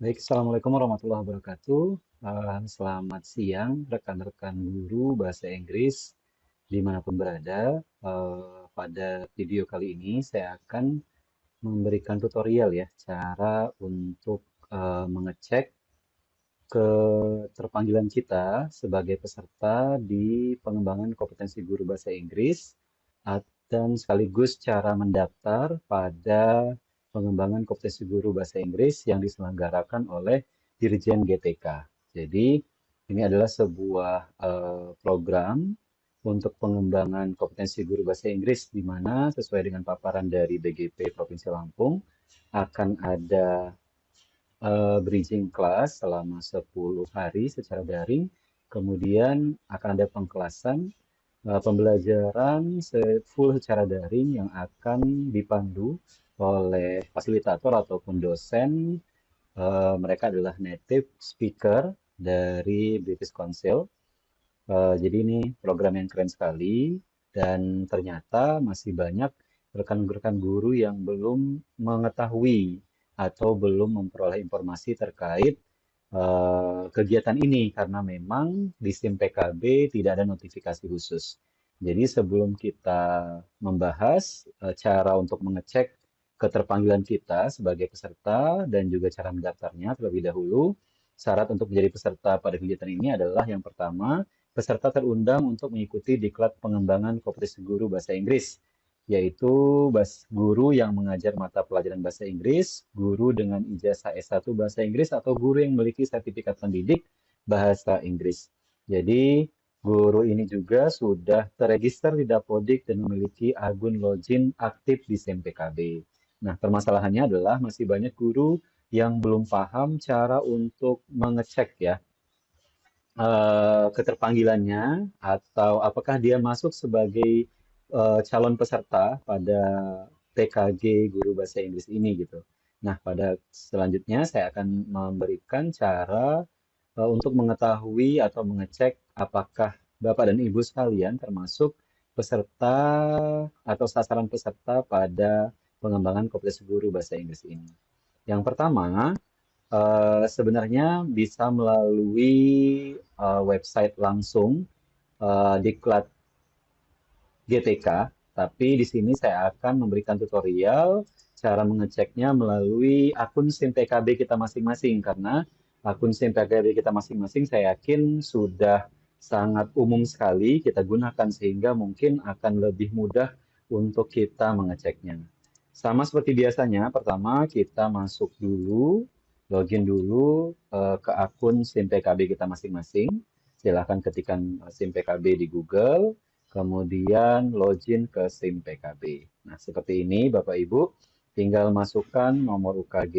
Baik, Assalamualaikum warahmatullahi wabarakatuh. Selamat siang, rekan-rekan guru bahasa Inggris dimanapun berada. Pada video kali ini saya akan memberikan tutorial ya, cara untuk mengecek keterpanggilan kita sebagai peserta di pengembangan kompetensi guru bahasa Inggris dan sekaligus cara mendaftar pada pengembangan kompetensi guru bahasa Inggris yang diselenggarakan oleh Dirjen GTK. Jadi ini adalah sebuah program untuk pengembangan kompetensi guru bahasa Inggris di mana sesuai dengan paparan dari BGP Provinsi Lampung akan ada bridging class selama 10 hari secara daring. Kemudian akan ada pengkelasan pembelajaran full secara daring yang akan dipandu oleh fasilitator ataupun dosen. Mereka adalah native speaker dari British Council. Jadi ini program yang keren sekali dan ternyata masih banyak rekan-rekan guru yang belum mengetahui atau belum memperoleh informasi terkait kegiatan ini karena memang di SIM PKB tidak ada notifikasi khusus. Jadi sebelum kita membahas cara untuk mengecek keterpanggilan kita sebagai peserta dan juga cara mendaftarnya terlebih dahulu, syarat untuk menjadi peserta pada kegiatan ini adalah yang pertama, peserta terundang untuk mengikuti diklat pengembangan kompetensi guru bahasa Inggris, yaitu guru yang mengajar mata pelajaran bahasa Inggris, guru dengan ijazah S1 bahasa Inggris, atau guru yang memiliki sertifikat pendidik bahasa Inggris. Jadi, guru ini juga sudah terregister di Dapodik dan memiliki akun login aktif di SIMPKB. Nah, permasalahannya adalah masih banyak guru yang belum paham cara untuk mengecek ya keterpanggilannya atau apakah dia masuk sebagai calon peserta pada TKG Guru Bahasa Inggris ini gitu. Nah, pada selanjutnya saya akan memberikan cara untuk mengetahui atau mengecek apakah Bapak dan Ibu sekalian termasuk peserta atau sasaran peserta pada pengembangan kompetensi guru bahasa Inggris ini. Yang pertama, sebenarnya bisa melalui website langsung Diklat GTK, tapi di sini saya akan memberikan tutorial cara mengeceknya melalui akun SIM PKB kita masing-masing karena akun SIM PKB kita masing-masing saya yakin sudah sangat umum sekali kita gunakan sehingga mungkin akan lebih mudah untuk kita mengeceknya. Sama seperti biasanya, pertama kita masuk dulu, login dulu ke akun SIM PKB kita masing-masing. Silahkan ketikkan SIM PKB di Google, kemudian login ke SIM PKB. Nah, seperti ini Bapak Ibu, tinggal masukkan nomor UKG,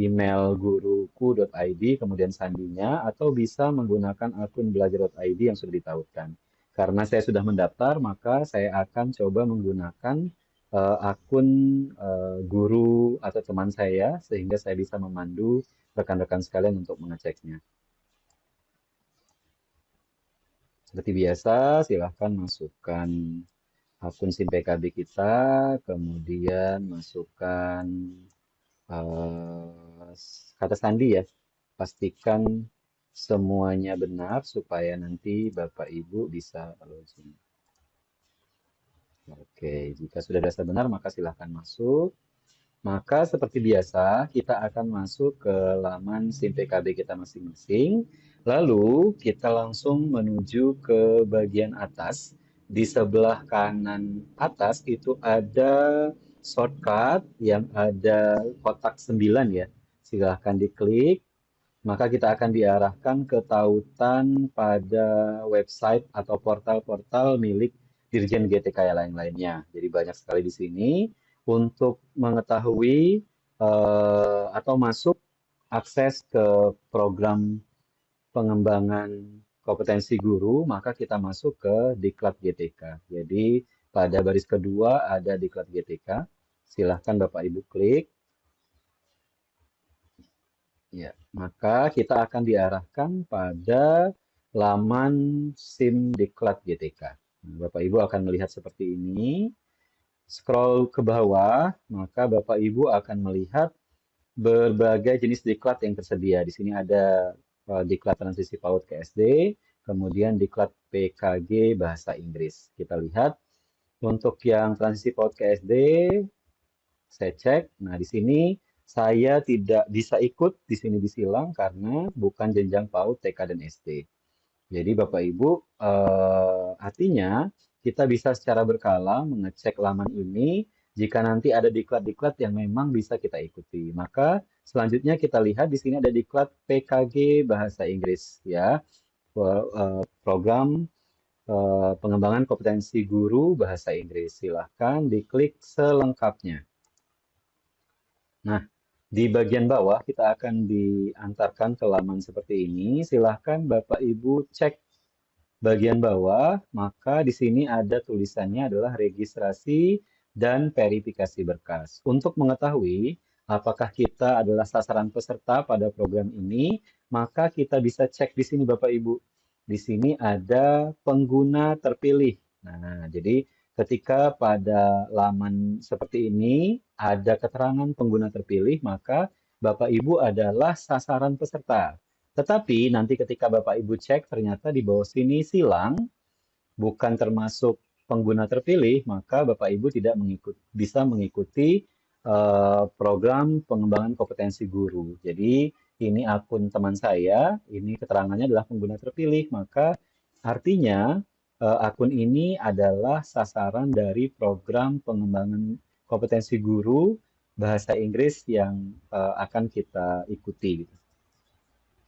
email guruku.id, kemudian sandinya, atau bisa menggunakan akun belajar.id yang sudah ditautkan. Karena saya sudah mendaftar, maka saya akan coba menggunakan akun guru atau teman saya, sehingga saya bisa memandu rekan-rekan sekalian untuk mengeceknya. Seperti biasa, silahkan masukkan akun SIM PKB kita, kemudian masukkan eh, kata sandi ya. Pastikan semuanya benar supaya nanti Bapak Ibu bisa login. Oke, jika sudah dasar benar maka silahkan masuk. Maka seperti biasa, kita akan masuk ke laman SIM PKB kita masing-masing. Lalu kita langsung menuju ke bagian atas. Di sebelah kanan atas itu ada shortcut yang ada kotak 9 ya. Silahkan diklik. Maka kita akan diarahkan ke tautan pada website atau portal-portal milik Dirjen GTK yang lain-lainnya. Jadi banyak sekali di sini untuk mengetahui atau masuk akses ke program pengembangan kompetensi guru, maka kita masuk ke Diklat GTK. Jadi pada baris kedua ada Diklat GTK. Silahkan Bapak Ibu klik. Ya, maka kita akan diarahkan pada laman SIM Diklat GTK. Nah, Bapak Ibu akan melihat seperti ini. Scroll ke bawah, maka Bapak Ibu akan melihat berbagai jenis diklat yang tersedia. Di sini ada diklat transisi PAUD ke SD, kemudian diklat PKG Bahasa Inggris. Kita lihat untuk yang transisi PAUD ke SD, saya cek. Nah, di sini saya tidak bisa ikut di sini disilang karena bukan jenjang PAUD, TK, dan SD. Jadi Bapak Ibu, artinya kita bisa secara berkala mengecek laman ini jika nanti ada diklat-diklat yang memang bisa kita ikuti. Maka selanjutnya kita lihat di sini ada diklat PKG Bahasa Inggris ya, program pengembangan kompetensi guru bahasa Inggris. Silahkan diklik selengkapnya. Nah, di bagian bawah kita akan diantarkan ke laman seperti ini. Silahkan Bapak Ibu cek bagian bawah, maka di sini ada tulisannya adalah registrasi dan verifikasi berkas. Untuk mengetahui apakah kita adalah sasaran peserta pada program ini, maka kita bisa cek di sini Bapak Ibu. Di sini ada pengguna terpilih. Nah, jadi ketika pada laman seperti ini ada keterangan pengguna terpilih, maka Bapak Ibu adalah sasaran peserta. Tetapi nanti ketika Bapak Ibu cek ternyata di bawah sini silang, bukan termasuk pengguna terpilih, maka Bapak Ibu tidak bisa mengikuti program pengembangan kompetensi guru. Jadi ini akun teman saya, ini keterangannya adalah pengguna terpilih, maka artinya akun ini adalah sasaran dari program pengembangan kompetensi guru bahasa Inggris yang akan kita ikuti.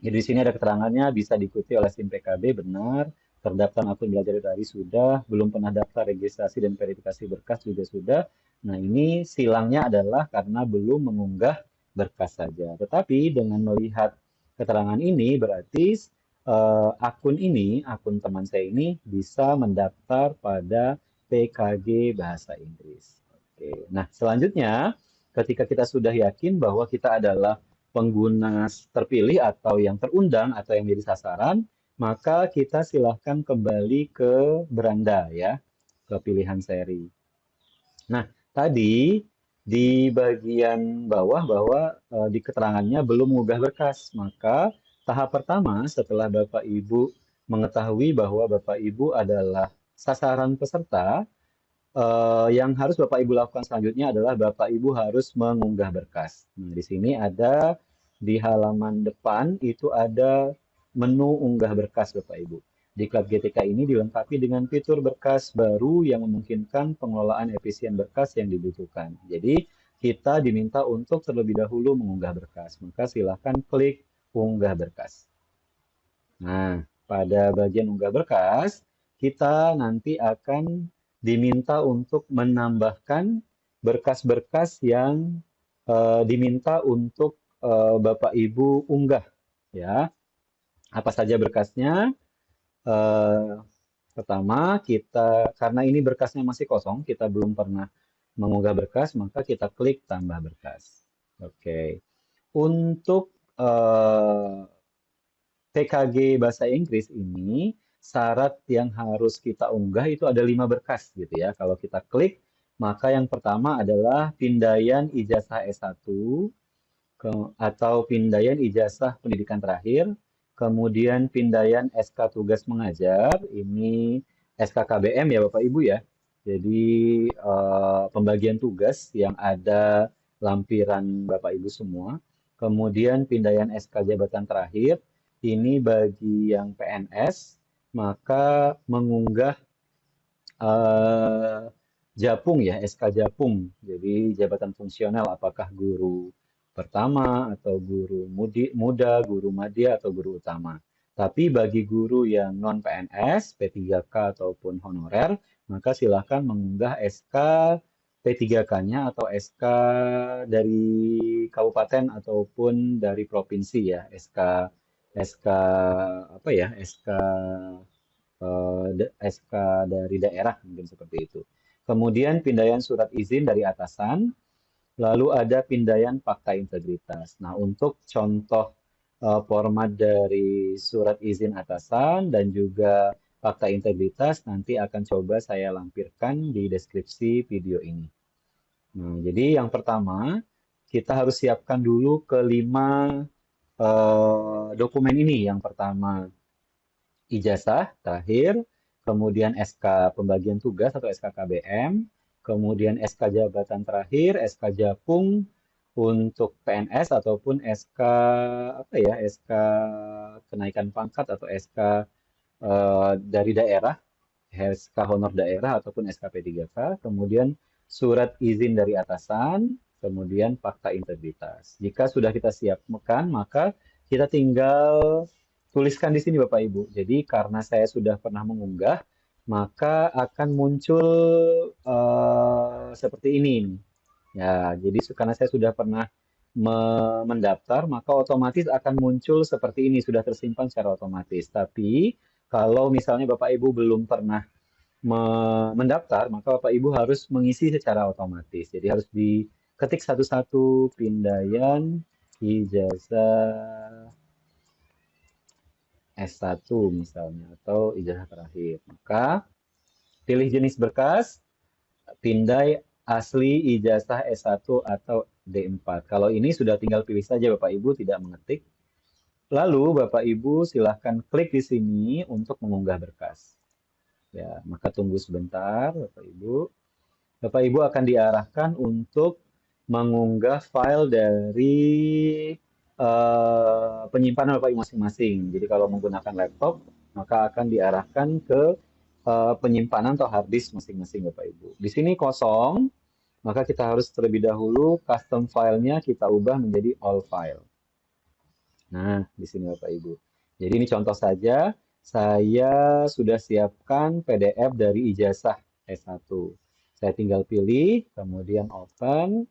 Jadi di sini ada keterangannya bisa diikuti oleh SIM PKB benar, terdaftar akun belajar dari sudah, belum pernah daftar registrasi dan verifikasi berkas juga sudah. Nah ini silangnya adalah karena belum mengunggah berkas saja. Tetapi dengan melihat keterangan ini berarti akun teman saya ini bisa mendaftar pada PKG Bahasa Inggris. Oke. Nah selanjutnya ketika kita sudah yakin bahwa kita adalah pengguna terpilih atau yang terundang atau yang jadi sasaran, maka kita silahkan kembali ke beranda ya, ke pilihan seri. Nah, tadi di bagian bawah bahwa di keterangannya belum mengunggah berkas, maka tahap pertama setelah Bapak Ibu mengetahui bahwa Bapak Ibu adalah sasaran peserta, yang harus Bapak Ibu lakukan selanjutnya adalah Bapak Ibu harus mengunggah berkas. Nah, di sini ada di halaman depan itu ada menu unggah berkas Bapak Ibu. Diklat GTK ini dilengkapi dengan fitur berkas baru yang memungkinkan pengelolaan efisien berkas yang dibutuhkan. Jadi kita diminta untuk terlebih dahulu mengunggah berkas. Maka silakan klik unggah berkas. Nah, pada bagian unggah berkas, kita nanti akan diminta untuk menambahkan berkas-berkas yang diminta untuk Bapak Ibu unggah ya. Apa saja berkasnya? Pertama, kita karena ini berkasnya masih kosong, kita belum pernah mengunggah berkas, maka kita klik tambah berkas. Oke. Untuk PKG Bahasa Inggris ini syarat yang harus kita unggah itu ada 5 berkas gitu ya. Kalau kita klik, maka yang pertama adalah pindaian ijazah S1 atau pindaian ijazah pendidikan terakhir, kemudian pindaian SK tugas mengajar, ini SKKBM ya Bapak Ibu ya. Jadi pembagian tugas yang ada lampiran Bapak Ibu semua. Kemudian pindaian SK jabatan terakhir, ini bagi yang PNS, maka mengunggah Japung ya, SK Japung. Jadi jabatan fungsional apakah guru pertama atau guru muda, guru madya atau guru utama. Tapi bagi guru yang non PNS, P3K ataupun honorer, maka silakan mengunggah SK P3K-nya atau SK dari kabupaten ataupun dari provinsi ya, SK apa ya, SK dari daerah mungkin seperti itu. Kemudian pindaian surat izin dari atasan, lalu ada pindaian fakta integritas. Nah, untuk contoh format dari surat izin atasan dan juga fakta integritas nanti akan coba saya lampirkan di deskripsi video ini. Nah, jadi yang pertama kita harus siapkan dulu kelima dokumen ini. Yang pertama, ijazah terakhir, kemudian SK pembagian tugas atau SK KBM, kemudian SK jabatan terakhir, SK Japung untuk PNS ataupun SK apa ya, SK kenaikan pangkat atau SK dari daerah, SK honor daerah ataupun SK P3K, kemudian surat izin dari atasan, kemudian fakta integritas. Jika sudah kita siapkan, maka kita tinggal tuliskan di sini Bapak Ibu. Jadi karena saya sudah pernah mengunggah, maka akan muncul seperti ini. Ya, jadi karena saya sudah pernah mendaftar, maka otomatis akan muncul seperti ini, sudah tersimpan secara otomatis. Tapi kalau misalnya Bapak Ibu belum pernah mendaftar, maka Bapak Ibu harus mengisi secara otomatis. Jadi harus diketik satu-satu pindaian ijazah S1 misalnya atau ijazah terakhir. Maka pilih jenis berkas, pindai asli ijazah S1 atau D4. Kalau ini sudah tinggal pilih saja Bapak Ibu, tidak mengetik. Lalu Bapak Ibu silahkan klik di sini untuk mengunggah berkas. Ya, maka tunggu sebentar Bapak Ibu. Bapak Ibu akan diarahkan untuk mengunggah file dari penyimpanan Bapak Ibu masing-masing. Jadi kalau menggunakan laptop, maka akan diarahkan ke penyimpanan atau hard disk masing-masing Bapak Ibu. Di sini kosong, maka kita harus terlebih dahulu custom filenya kita ubah menjadi all file. Nah, di sini Bapak Ibu. Jadi ini contoh saja, saya sudah siapkan PDF dari ijazah S1. Saya tinggal pilih, kemudian open.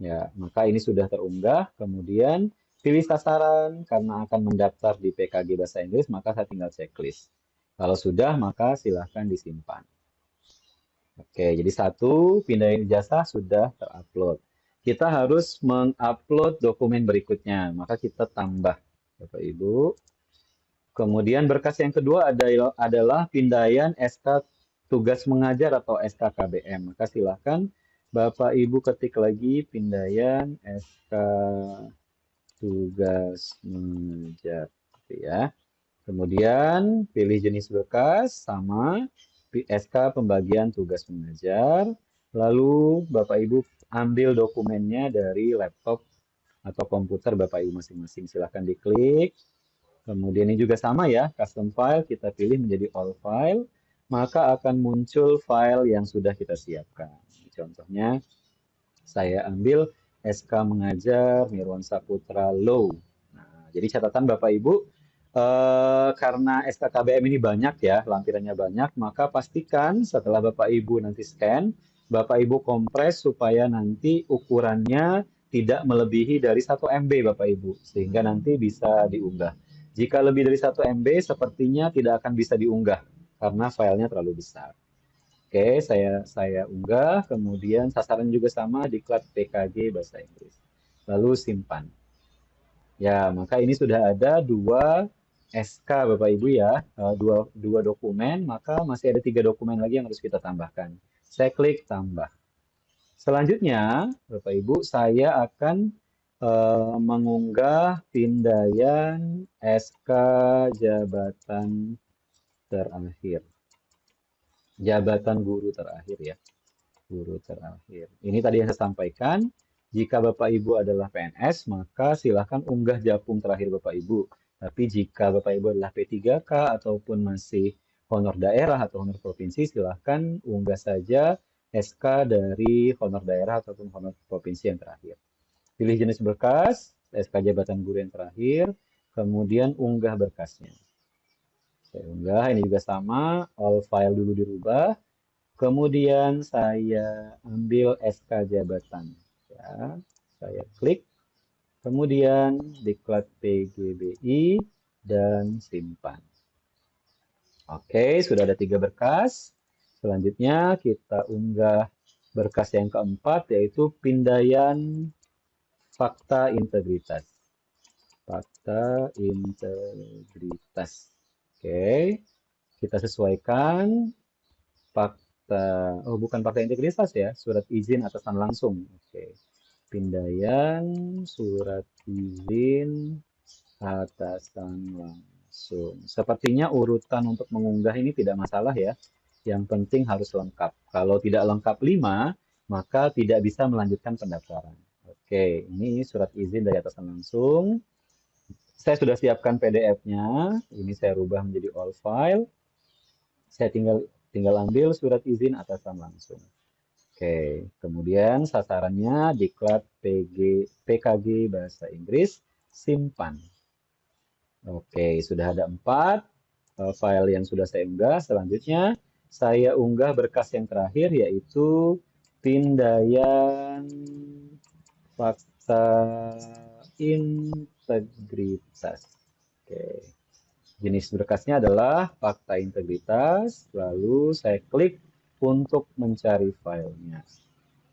Ya, maka ini sudah terunggah. Kemudian pilih sasaran karena akan mendaftar di PKG Bahasa Inggris, maka saya tinggal checklist. Kalau sudah, maka silahkan disimpan. Oke, jadi satu, pindahin ijazah sudah terupload. Kita harus mengupload dokumen berikutnya, maka kita tambah, Bapak Ibu. Kemudian berkas yang kedua adalah pindaian SK tugas mengajar atau SK KBM. Maka silahkan Bapak Ibu ketik lagi pindaian SK tugas mengajar, gitu ya. Kemudian pilih jenis berkas sama SK pembagian tugas mengajar. Lalu Bapak Ibu ambil dokumennya dari laptop atau komputer Bapak Ibu masing-masing. Silahkan diklik. Kemudian ini juga sama ya, custom file kita pilih menjadi all file. Maka akan muncul file yang sudah kita siapkan. Contohnya saya ambil SK mengajar Nirwan Saputra Law. Nah, jadi catatan Bapak Ibu, karena SKKBM ini banyak ya, lampirannya banyak, maka pastikan setelah Bapak Ibu nanti scan, Bapak Ibu kompres supaya nanti ukurannya tidak melebihi dari 1 MB Bapak Ibu, sehingga nanti bisa diunggah. Jika lebih dari 1 MB, sepertinya tidak akan bisa diunggah, karena filenya terlalu besar. Oke, saya unggah, kemudian sasaran juga sama, diklat PKG Bahasa Inggris. Lalu simpan. Ya, maka ini sudah ada 2 SK Bapak Ibu ya, dua dokumen, maka masih ada 3 dokumen lagi yang harus kita tambahkan. Saya klik tambah. Selanjutnya, Bapak Ibu, saya akan mengunggah pindaian SK jabatan terakhir. Jabatan guru terakhir ya. Guru terakhir. Ini tadi yang saya sampaikan. Jika Bapak Ibu adalah PNS, maka silakan unggah Japung terakhir Bapak Ibu. Tapi jika Bapak Ibu adalah P3K ataupun masih honor daerah atau honor provinsi, silakan unggah saja SK dari honor daerah ataupun honor provinsi yang terakhir. Pilih jenis berkas, SK jabatan guru yang terakhir, kemudian unggah berkasnya. Saya unggah, ini juga sama, all file dulu dirubah. Kemudian saya ambil SK jabatan. Ya, saya klik. Kemudian diklat PGBI dan simpan. Oke, sudah ada 3 berkas. Selanjutnya kita unggah berkas yang keempat, yaitu pindaian fakta integritas. Fakta integritas. Oke, kita sesuaikan fakta, oh bukan fakta integritas ya, surat izin atasan langsung. Oke. Pindaian surat izin atasan langsung. Sepertinya urutan untuk mengunggah ini tidak masalah ya. Yang penting harus lengkap. Kalau tidak lengkap 5, maka tidak bisa melanjutkan pendaftaran. Oke, ini surat izin dari atasan langsung. Saya sudah siapkan PDF-nya. Ini saya rubah menjadi all file. Saya tinggal ambil surat izin atasan langsung. Oke, kemudian sasarannya diklat PKG Bahasa Inggris, simpan. Oke, sudah ada 4 file yang sudah saya unggah. Selanjutnya, saya unggah berkas yang terakhir, yaitu Pindaian Fakta Integritas. Oke, jenis berkasnya adalah fakta integritas, lalu saya klik untuk mencari filenya.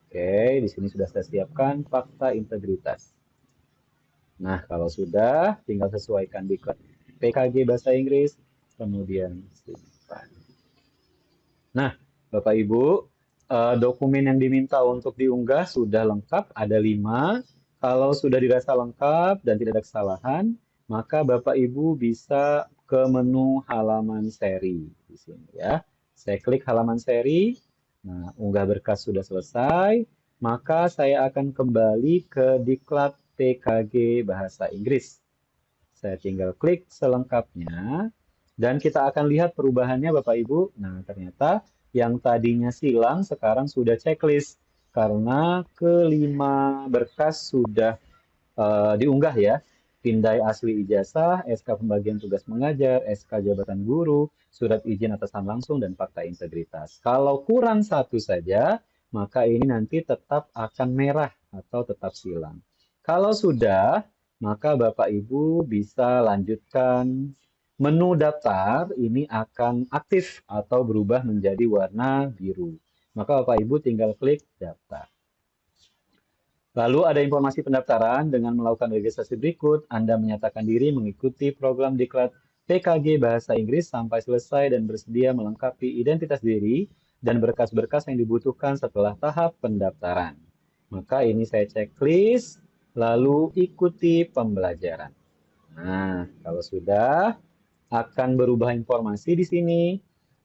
Oke, di sini sudah saya siapkan fakta integritas. Nah, kalau sudah, tinggal sesuaikan di PKG Bahasa Inggris, kemudian simpan. Nah, Bapak Ibu, dokumen yang diminta untuk diunggah sudah lengkap, ada 5. Kalau sudah dirasa lengkap dan tidak ada kesalahan, maka Bapak Ibu bisa ke menu halaman seri di sini ya. Saya klik halaman seri. Nah, unggah berkas sudah selesai, maka saya akan kembali ke diklat PKG Bahasa Inggris. Saya tinggal klik selengkapnya dan kita akan lihat perubahannya Bapak Ibu. Nah, ternyata yang tadinya silang sekarang sudah checklist karena kelima berkas sudah diunggah ya. Pindai asli ijazah, SK pembagian tugas mengajar, SK jabatan guru, surat izin atasan langsung, dan fakta integritas. Kalau kurang satu saja, maka ini nanti tetap akan merah atau tetap silang. Kalau sudah, maka Bapak Ibu bisa lanjutkan menu daftar, ini akan aktif atau berubah menjadi warna biru. Maka Bapak Ibu tinggal klik daftar. Lalu ada informasi pendaftaran dengan melakukan registrasi berikut. Anda menyatakan diri mengikuti program diklat PKG Bahasa Inggris sampai selesai dan bersedia melengkapi identitas diri dan berkas-berkas yang dibutuhkan setelah tahap pendaftaran. Maka ini saya checklist, lalu ikuti pembelajaran. Nah, kalau sudah, akan berubah informasi di sini.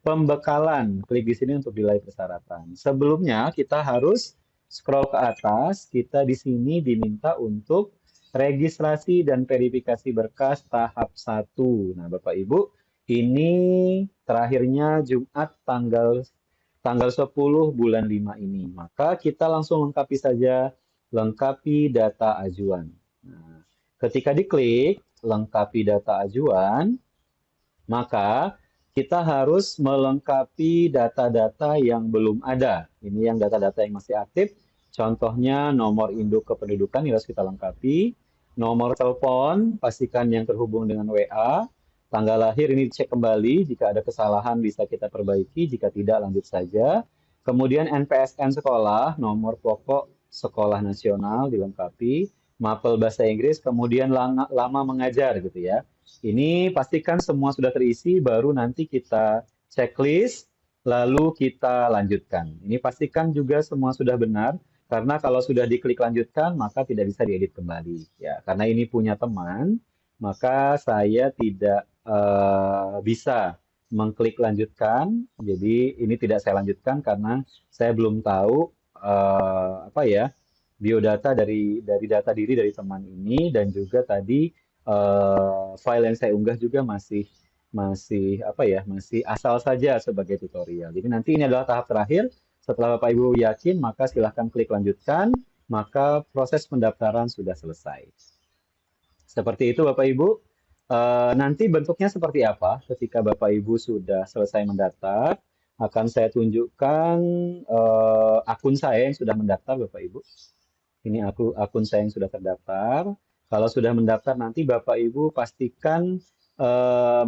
Pembekalan, klik di sini untuk nilai persyaratan. Sebelumnya kita harus scroll ke atas, kita di sini diminta untuk registrasi dan verifikasi berkas tahap 1. Nah, Bapak Ibu, ini terakhirnya Jumat tanggal 10 bulan 5 ini. Maka kita langsung lengkapi saja, lengkapi data ajuan. Nah, ketika diklik lengkapi data ajuan, maka kita harus melengkapi data-data yang belum ada. Ini yang data-data yang masih aktif. Contohnya nomor induk kependudukan harus kita lengkapi. Nomor telepon, pastikan yang terhubung dengan WA. Tanggal lahir ini dicek kembali. Jika ada kesalahan bisa kita perbaiki. Jika tidak, lanjut saja. Kemudian NPSN sekolah, nomor pokok sekolah nasional dilengkapi. Mapel bahasa Inggris, kemudian lama mengajar gitu ya. Ini pastikan semua sudah terisi, baru nanti kita checklist, lalu kita lanjutkan. Ini pastikan juga semua sudah benar, karena kalau sudah diklik lanjutkan, maka tidak bisa diedit kembali. Ya, karena ini punya teman, maka saya tidak bisa mengklik lanjutkan. Jadi ini tidak saya lanjutkan karena saya belum tahu apa ya biodata dari data diri dari teman ini dan juga tadi file yang saya unggah juga masih apa ya masih asal saja sebagai tutorial. Jadi nanti ini adalah tahap terakhir. Setelah Bapak Ibu yakin, maka silahkan klik lanjutkan. Maka proses pendaftaran sudah selesai. Seperti itu Bapak Ibu. Nanti bentuknya seperti apa ketika Bapak Ibu sudah selesai mendaftar. Akan saya tunjukkan akun saya yang sudah mendaftar Bapak Ibu. Ini akun saya yang sudah terdaftar. Kalau sudah mendaftar nanti Bapak Ibu pastikan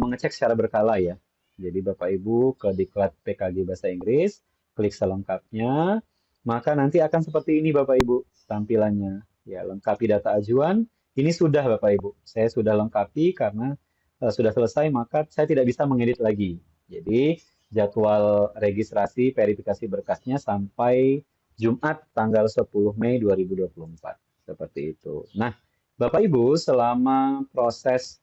mengecek secara berkala ya. Jadi Bapak Ibu ke diklat PKG Bahasa Inggris, klik selengkapnya, maka nanti akan seperti ini Bapak Ibu tampilannya. Ya, lengkapi data ajuan. Ini sudah Bapak Ibu. Saya sudah lengkapi karena sudah selesai, maka saya tidak bisa mengedit lagi. Jadi jadwal registrasi verifikasi berkasnya sampai Jumat tanggal 10 Mei 2024. Seperti itu. Nah, Bapak Ibu, selama proses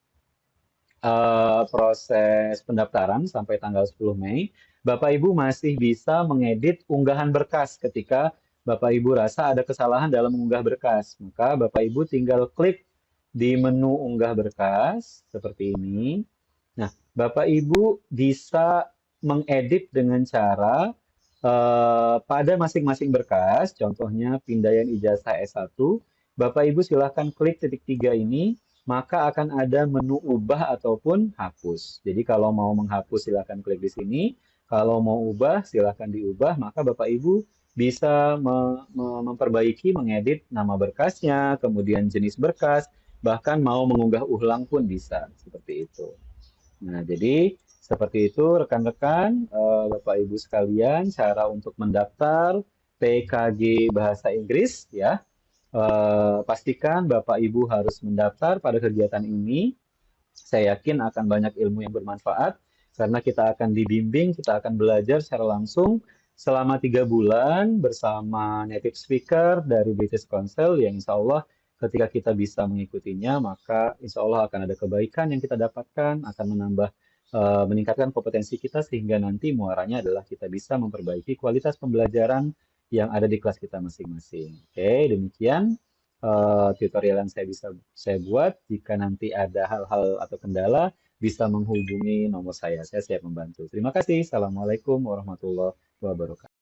pendaftaran sampai tanggal 10 Mei, Bapak Ibu masih bisa mengedit unggahan berkas ketika Bapak Ibu rasa ada kesalahan dalam mengunggah berkas. Maka Bapak Ibu tinggal klik di menu unggah berkas seperti ini. Nah, Bapak Ibu bisa mengedit dengan cara pada masing-masing berkas, contohnya pindaian ijazah S1, Bapak Ibu silahkan klik titik 3 ini, maka akan ada menu ubah ataupun hapus. Jadi kalau mau menghapus silahkan klik di sini, kalau mau ubah silahkan diubah, maka Bapak Ibu bisa memperbaiki, mengedit nama berkasnya, kemudian jenis berkas, bahkan mau mengunggah ulang pun bisa, seperti itu. Nah, jadi seperti itu rekan-rekan, Bapak Ibu sekalian, cara untuk mendaftar PKG Bahasa Inggris ya. Pastikan Bapak Ibu harus mendaftar pada kegiatan ini. Saya yakin akan banyak ilmu yang bermanfaat karena kita akan dibimbing, kita akan belajar secara langsung selama 3 bulan bersama native speaker dari British Council yang insya Allah ketika kita bisa mengikutinya maka insya Allah akan ada kebaikan yang kita dapatkan, akan meningkatkan kompetensi kita sehingga nanti muaranya adalah kita bisa memperbaiki kualitas pembelajaran yang ada di kelas kita masing-masing. Oke, demikian tutorial yang saya buat. Jika nanti ada hal-hal atau kendala, bisa menghubungi nomor saya. Saya siap membantu. Terima kasih. Assalamualaikum warahmatullahi wabarakatuh.